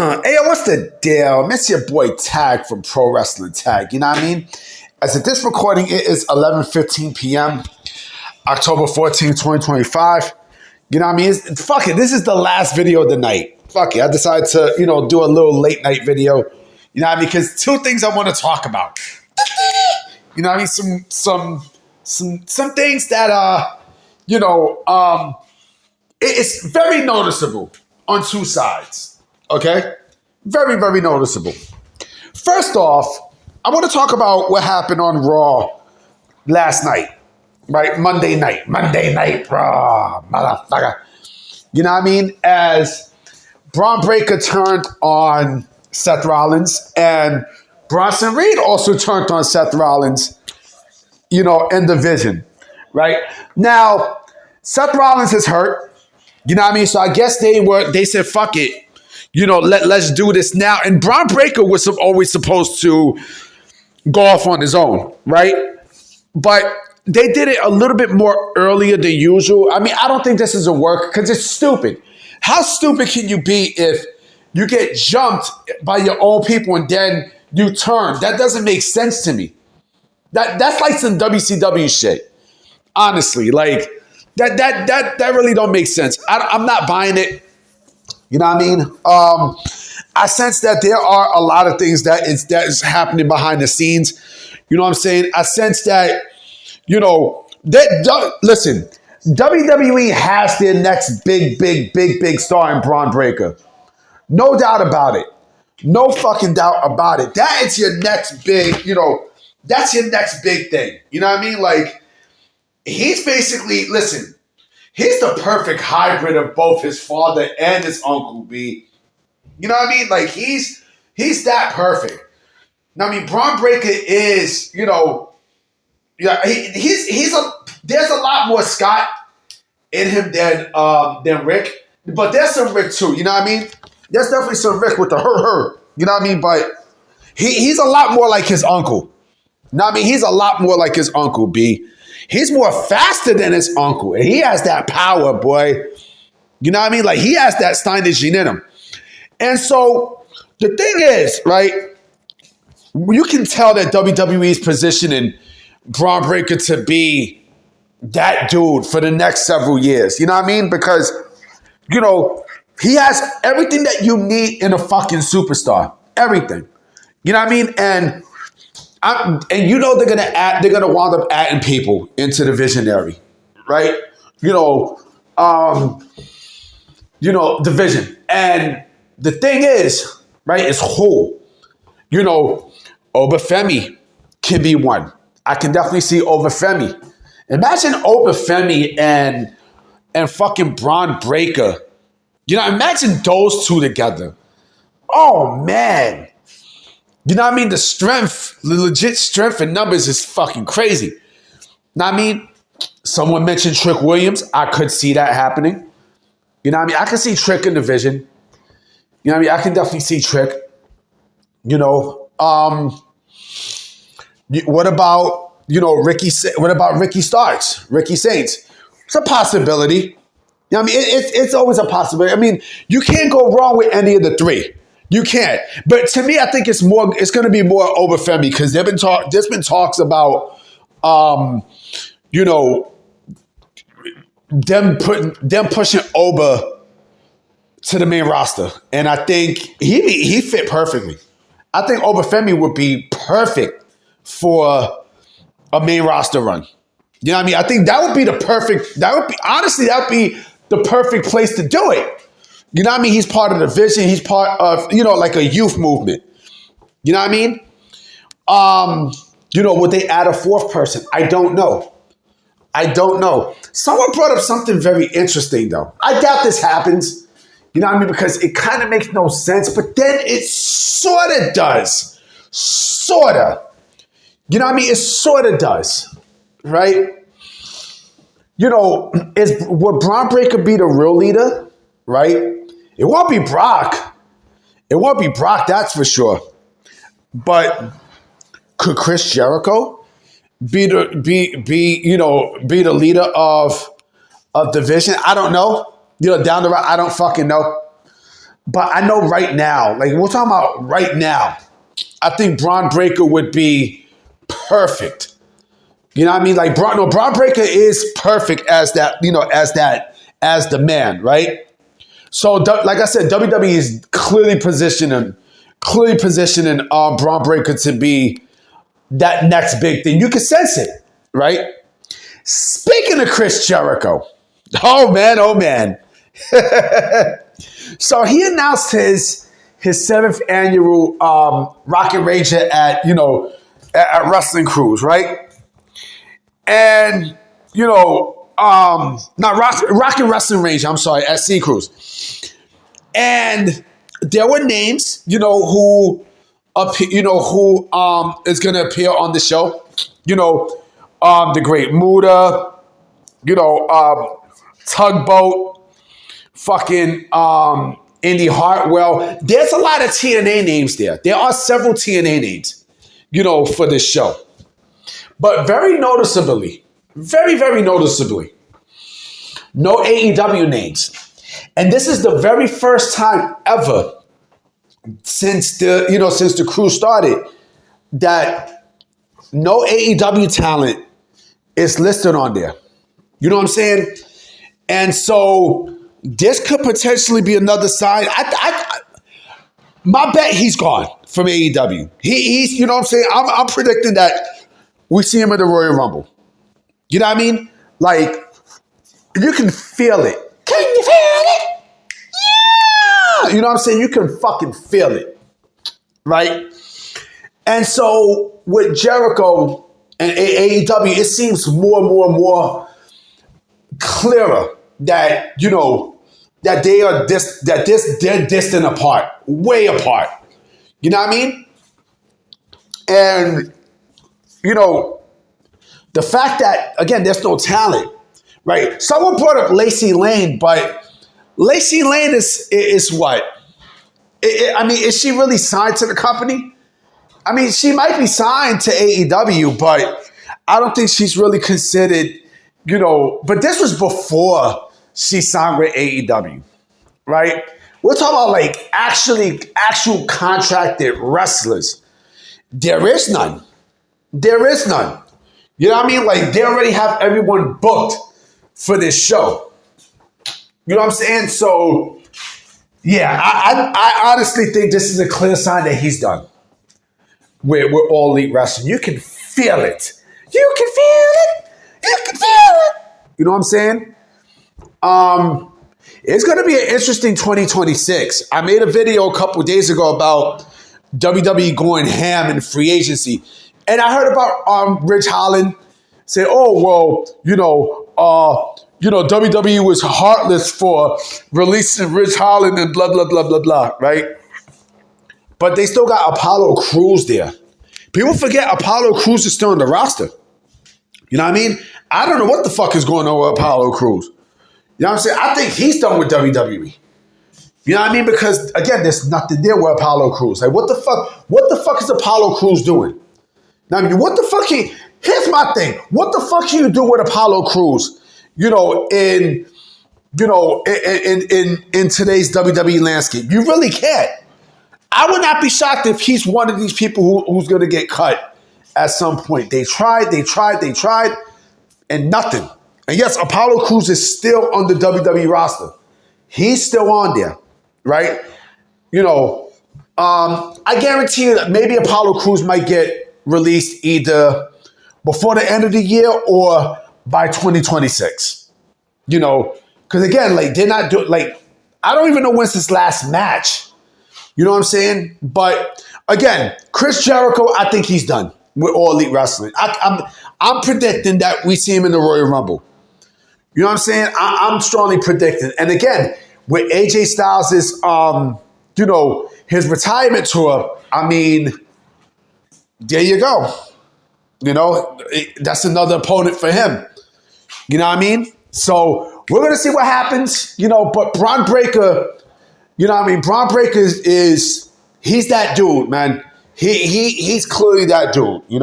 Hey, what's the deal? It's your boy Tag from Pro Wrestling Tag. You know what I mean? As of this recording, it is 11:15 p.m., October 14, 2025. You know what I mean? Fuck it. This is the last video of the night. Fuck it. I decided to, do a little late night video. You know what I mean? Because two things I want to talk about. You know what I mean? Some things that, it's very noticeable on two sides. Okay? Very, very noticeable. First off, I want to talk about what happened on Raw last night. Right? Monday night, Raw, motherfucker. You know what I mean? As Bron Breakker turned on Seth Rollins and Bronson Reed also turned on Seth Rollins, in the Vision. Right? Now, Seth Rollins is hurt. You know what I mean? So I guess they said, fuck it. Let's do this now. And Bron Breakker was always supposed to go off on his own, right? But they did it a little bit more earlier than usual. I mean, I don't think this is a work because it's stupid. How stupid can you be if you get jumped by your own people and then you turn? That doesn't make sense to me. That's like some WCW shit. Honestly, like that really don't make sense. I'm not buying it. You know what I mean? I sense that there are a lot of things that is happening behind the scenes. You know what I'm saying? I sense that, listen, WWE has their next big star in Bron Breakker. No doubt about it. No fucking doubt about it. That is your next big, that's your next big thing. You know what I mean? Like, he's basically, listen, he's the perfect hybrid of both his father and his uncle, B. You know what I mean? Like, he's that perfect. Now, I mean, Bron Breakker is, there's a lot more Scott in him than Rick. But there's some Rick, too. You know what I mean? There's definitely some Rick with the her. You know what I mean? But he's a lot more like his uncle. You know what I mean? He's a lot more like his uncle, B. He's more faster than his uncle. And he has that power, boy. You know what I mean? Like, he has that Steiner gene in him. And so, the thing is, right, you can tell that WWE is positioning Bron Breakker to be that dude for the next several years. You know what I mean? Because, he has everything that you need in a fucking superstar. Everything. You know what I mean? And they're gonna wind up adding people into the Visionary, right? The Vision. And the thing is, right, is who? Obafemi can be one. I can definitely see Obafemi. Imagine Obafemi and fucking Bron Breakker. Imagine those two together. Oh man. You know what I mean? The legit strength and numbers is fucking crazy. You know what I mean? Someone mentioned Trick Williams. I could see that happening. You know what I mean? I can see Trick in the Vision. You know what I mean? I can definitely see Trick. What about, Ricky Starks? Ricky Saints? It's a possibility. You know what I mean? It's always a possibility. I mean, you can't go wrong with any of the three. You can't. But to me, I think it's going to be more Obafemi because there's been talks about, them pushing Oba to the main roster. And I think he fit perfectly. I think Obafemi would be perfect for a main roster run. You know what I mean? I think that would be the perfect place to do it. You know what I mean? He's part of the Vision. He's part of, like a youth movement. You know what I mean? Would they add a fourth person? I don't know. Someone brought up something very interesting, though. I doubt this happens. You know what I mean? Because it kind of makes no sense, but then it sort of does. Sort of. You know what I mean? It sort of does. Right? Would Bron Breakker be the real leader? Right? It won't be Brock. That's for sure. But could Chris Jericho be the leader of the Vision? I don't know. Down the road, I don't fucking know. But I know right now, like we're talking about right now, I think Bron Breakker would be perfect. You know what I mean? Like Bron Breakker is perfect as that, as the man, right? So like I said, WWE is clearly positioning Bron Breakker to be that next big thing. You can sense it, right? Speaking of Chris Jericho, oh man. So he announced his 7th annual Rocket Ranger at Wrestling Cruise, right? And not Rocket Wrestling Ranger, I'm sorry, at Sea Cruise. And there were names, who is going to appear on the show. The Great Muta, Tugboat, fucking Indy Hartwell. There's a lot of TNA names there. There are several TNA names, for this show. But very noticeably, very, very noticeably, no AEW names. And this is the very first time ever since the cruise started that no AEW talent is listed on there. You know what I'm saying? And so this could potentially be another sign. My bet he's gone from AEW. He's, you know what I'm saying? I'm predicting that we see him at the Royal Rumble. You know what I mean? Like, you can feel it. Can you feel it? Yeah! You know what I'm saying? You can fucking feel it. Right? And so with Jericho and AEW, it seems more and more clearer that, that they're distant apart, way apart. You know what I mean? And, the fact that, again, there's no talent, right? Someone brought up Lacey Lane, but Lacey Lane is what? Is she really signed to the company? I mean, she might be signed to AEW, but I don't think she's really considered, but this was before she signed with AEW, right? We're talking about like actual contracted wrestlers. There is none. There is none. You know what I mean? Like they already have everyone booked for this show. You know what I'm saying? So, yeah, I honestly think this is a clear sign that he's done with All Elite Wrestling. You can feel it. You can feel it. You can feel it. You know what I'm saying? It's going to be an interesting 2026. I made a video a couple days ago about WWE going ham in free agency. And I heard about Ridge Holland say, WWE was heartless for releasing Ridge Holland and blah, blah, blah, blah, blah, right? But they still got Apollo Crews there. People forget Apollo Crews is still on the roster. You know what I mean? I don't know what the fuck is going on with Apollo Crews. You know what I'm saying? I think he's done with WWE. You know what I mean? Because, again, there's nothing there with Apollo Crews. Like, what the fuck is Apollo Crews doing? Now, I mean, what the fuck here's my thing. What the fuck can you do with Apollo Crews, in today's WWE landscape? You really can't. I would not be shocked if he's one of these people who's going to get cut at some point. They tried, and nothing. And yes, Apollo Crews is still on the WWE roster. He's still on there, right? I guarantee you that maybe Apollo Crews might get released either before the end of the year or by 2026. Because again, like they're not doing I don't even know when's his last match. You know what I'm saying? But again, Chris Jericho, I think he's done with All Elite Wrestling. I'm predicting that we see him in the Royal Rumble. You know what I'm saying? I'm strongly predicting. And again, with AJ Styles' his retirement tour, I mean, there you go. That's another opponent for him. You know what I mean? So we're going to see what happens, but Bron Breakker, Bron Breakker he's that dude, man. He's clearly that dude, But I'm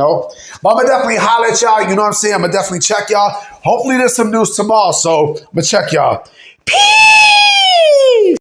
going to definitely holler at y'all, you know what I'm saying? I'm going to definitely check y'all. Hopefully there's some news tomorrow, so I'm going to check y'all. Peace!